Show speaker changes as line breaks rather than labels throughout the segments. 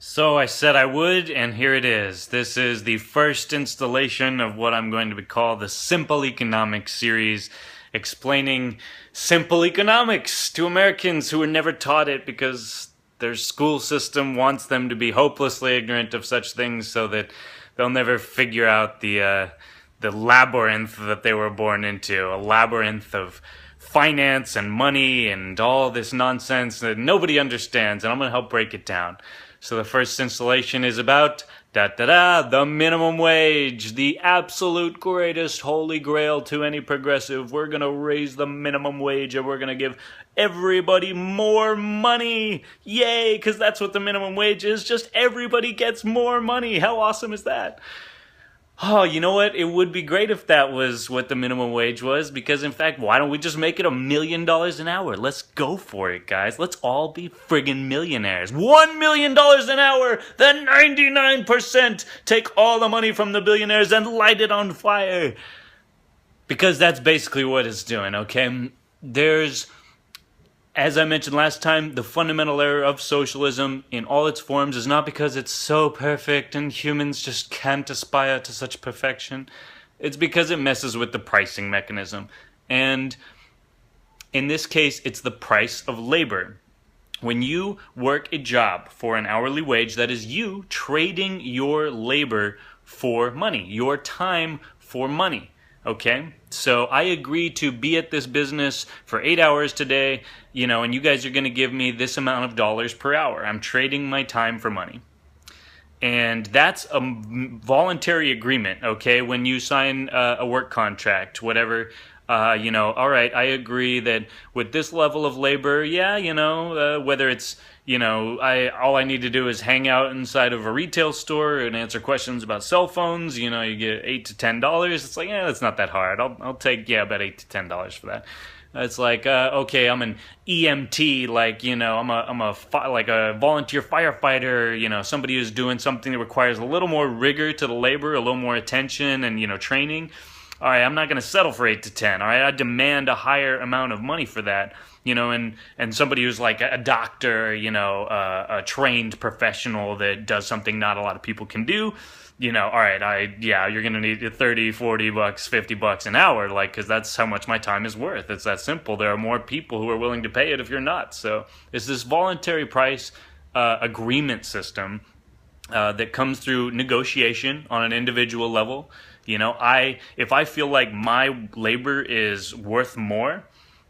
So I said I would, and here it is. This is the first installation of what I'm going to call the Simple Economics series, explaining simple economics to Americans who were never taught it because their school system wants them to be hopelessly ignorant of such things so that they'll never figure out the labyrinth that they were born into, a labyrinth of finance and money and all this nonsense that nobody understands, and I'm going to help break it down. So the first installation is about the minimum wage, the absolute greatest holy grail to any progressive. We're going to raise the minimum wage and we're going to give everybody more money. Yay, because that's what the minimum wage is. Just everybody gets more money. How awesome is that? Oh, you know what? It would be great if that was what the minimum wage was, because in fact, why don't we just make it $1 million an hour? Let's go for it, guys. Let's all be friggin' millionaires. $1 million an hour! Then 99% take all the money from the billionaires and light it on fire. Because that's basically what it's doing, okay? As I mentioned last time, the fundamental error of socialism in all its forms is not because it's so perfect and humans just can't aspire to such perfection. It's because it messes with the pricing mechanism. And in this case, it's the price of labor. When you work a job for an hourly wage, that is you trading your labor for money, your time for money. Okay, so I agree to be at this business for 8 hours today, and you guys are going to give me this amount of dollars per hour. I'm trading my time for money. And that's a voluntary agreement, okay? When you sign a work contract, whatever, all right, I agree that with this level of labor, whether it's, all I need to do is hang out inside of a retail store and answer questions about cell phones. You get $8 to $10. It's like, that's not that hard. I'll take about $8 to $10 for that. It's like, okay, I'm an EMT, I'm a volunteer firefighter, somebody who's doing something that requires a little more rigor to the labor, a little more attention and, training. All right, I'm not going to settle for 8 to 10. All right, I demand a higher amount of money for that. And somebody who's like a doctor, a trained professional that does something not a lot of people can do, all right, you're going to need $30, $40, $50 an hour, because that's how much my time is worth. It's that simple. There are more people who are willing to pay it if you're not. So it's this voluntary price agreement system that comes through negotiation on an individual level. If I feel like my labor is worth more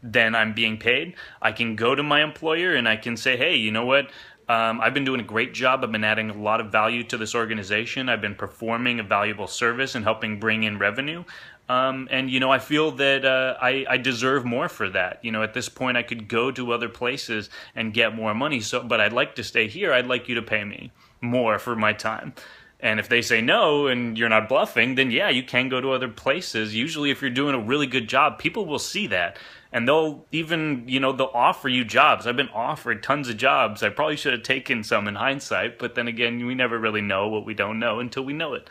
than I'm being paid, I can go to my employer and I can say, hey, you know what? I've been doing a great job. I've been adding a lot of value to this organization. I've been performing a valuable service and helping bring in revenue. I feel that I deserve more for that. At this point, I could go to other places and get more money. But I'd like to stay here. I'd like you to pay me more for my time. And if they say no and you're not bluffing, then you can go to other places. Usually if you're doing a really good job, people will see that. And they'll even, they'll offer you jobs. I've been offered tons of jobs. I probably should have taken some in hindsight, but then again, we never really know what we don't know until we know it.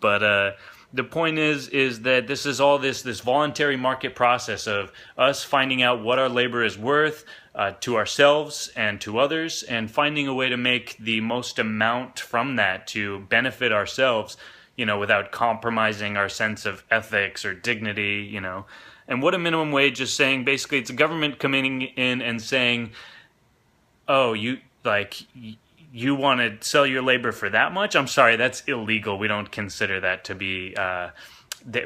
But the point is that this is all this voluntary market process of us finding out what our labor is worth to ourselves and to others, and finding a way to make the most amount from that to benefit ourselves, without compromising our sense of ethics or dignity, And what a minimum wage is saying, basically, it's a government coming in and saying, oh, you want to sell your labor for that much? I'm sorry, that's illegal. We don't consider that to be,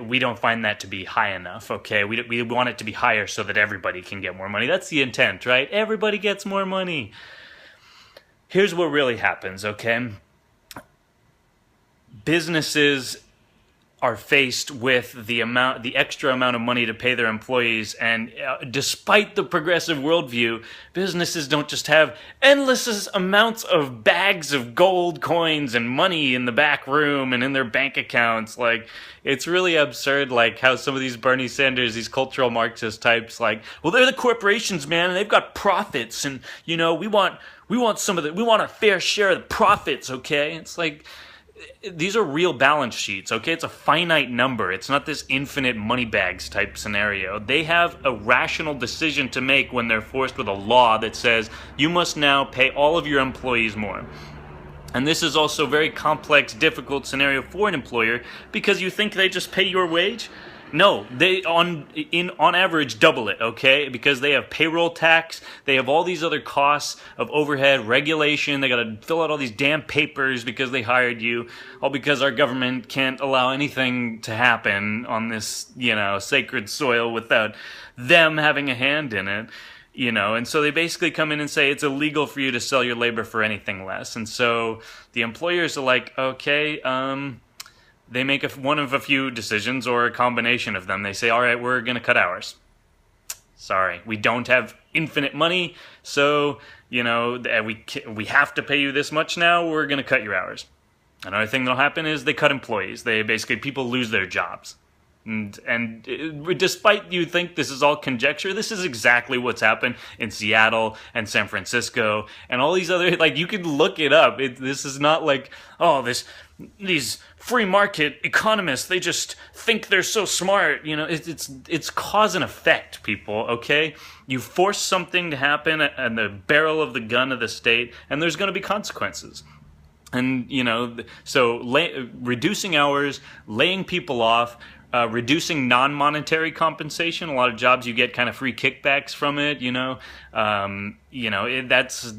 we don't find that to be high enough, okay? We want it to be higher so that everybody can get more money. That's the intent, right? Everybody gets more money. Here's what really happens, okay? Businesses are faced with the extra amount of money to pay their employees, and despite the progressive worldview, businesses don't just have endless amounts of bags of gold coins and money in the back room and in their bank accounts. It's really absurd, how some of these Bernie Sanders, these cultural Marxist types, well, they're the corporations, man, and they've got profits, and we want a fair share of the profits, okay? It's these are real balance sheets, okay? It's a finite number. It's not this infinite money bags type scenario. They have a rational decision to make when they're forced with a law that says you must now pay all of your employees more. And this is also a very complex, difficult scenario for an employer, because you think they just pay your wage? No, they on average double it, okay? Because they have payroll tax, they have all these other costs of overhead, regulation, they gotta fill out all these damn papers because they hired you, all because our government can't allow anything to happen on this, sacred soil without them having a hand in it. And so they basically come in and say it's illegal for you to sell your labor for anything less. And so the employers are like, okay, they make one of a few decisions or a combination of them. They say, all right, we're going to cut hours. Sorry, we don't have infinite money, so, we have to pay you this much now, we're going to cut your hours. Another thing that'll happen is they cut employees. People lose their jobs. And despite you think this is all conjecture, this is exactly what's happened in Seattle and San Francisco and all these other, you can look it up. This is not like, these free market economists, they just think they're so smart. It's cause and effect, people, okay? You force something to happen at the barrel of the gun of the state, and there's going to be consequences. And, so reducing hours, laying people off, reducing non-monetary compensation. A lot of jobs you get kind of free kickbacks from it.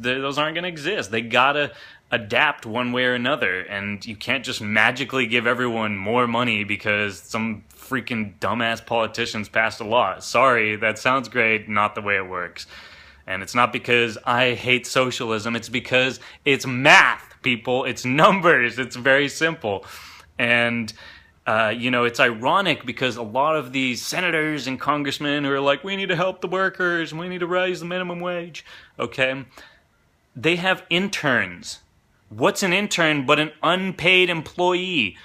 Those aren't going to exist. They gotta adapt one way or another, and you can't just magically give everyone more money because some freaking dumbass politicians passed a law. Sorry, that sounds great. Not the way it works. And it's not because I hate socialism. It's because it's math, people. It's numbers. It's very simple. And it's ironic because a lot of these senators and congressmen who are like, we need to help the workers, we need to raise the minimum wage, okay? They have interns. What's an intern but an unpaid employee?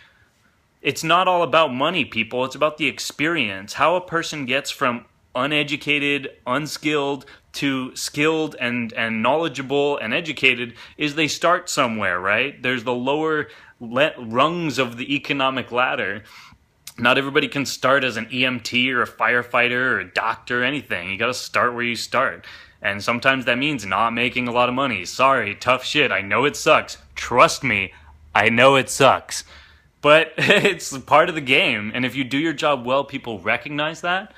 It's not all about money, people. It's about the experience. How a person gets from uneducated, unskilled to skilled and knowledgeable and educated is they start somewhere, right? There's the lower rungs of the economic ladder. Not everybody can start as an EMT or a firefighter or a doctor or anything. You gotta start where you start. And sometimes that means not making a lot of money. Sorry, tough shit. I know it sucks. Trust me, I know it sucks. But it's part of the game. And if you do your job well, people recognize that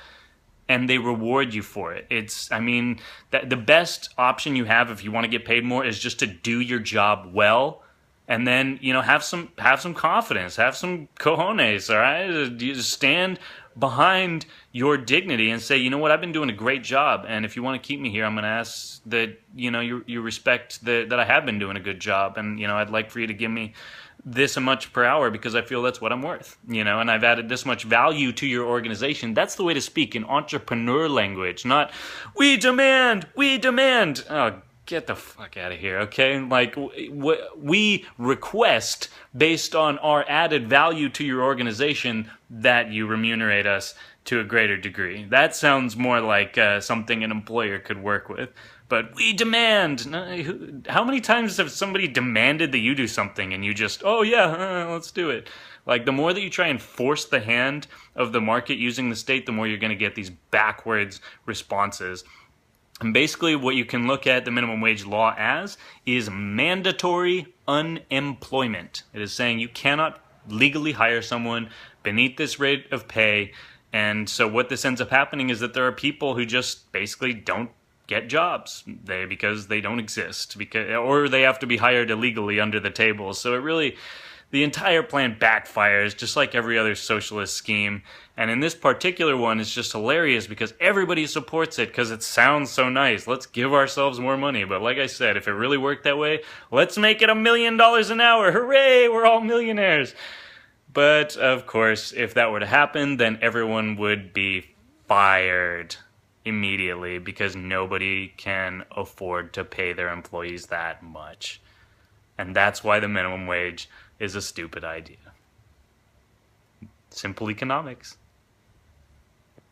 and they reward you for it. The best option you have if you want to get paid more is just to do your job well. And then, have some confidence, have some cojones, all right? You just stand behind your dignity and say, you know what, I've been doing a great job, and if you want to keep me here, I'm going to ask that, you respect that I have been doing a good job, and, I'd like for you to give me this much per hour because I feel that's what I'm worth, and I've added this much value to your organization. That's the way to speak in entrepreneur language, not, we demand. Oh, get the fuck out of here, okay? We request, based on our added value to your organization, that you remunerate us to a greater degree. That sounds more like something an employer could work with. But we demand. How many times have somebody demanded that you do something and you just, let's do it? The more that you try and force the hand of the market using the state, the more you're going to get these backwards responses. And basically what you can look at the minimum wage law as is mandatory unemployment. It is saying you cannot legally hire someone beneath this rate of pay. And so what this ends up happening is that there are people who just basically don't get jobs because they don't exist, or they have to be hired illegally under the table. So the entire plan backfires, just like every other socialist scheme. And in this particular one, it's just hilarious because everybody supports it because it sounds so nice. Let's give ourselves more money. But like I said, if it really worked that way, let's make it $1 million an hour. Hooray, we're all millionaires. But, of course, if that were to happen, then everyone would be fired immediately because nobody can afford to pay their employees that much. And that's why the minimum wage is a stupid idea. Simple economics.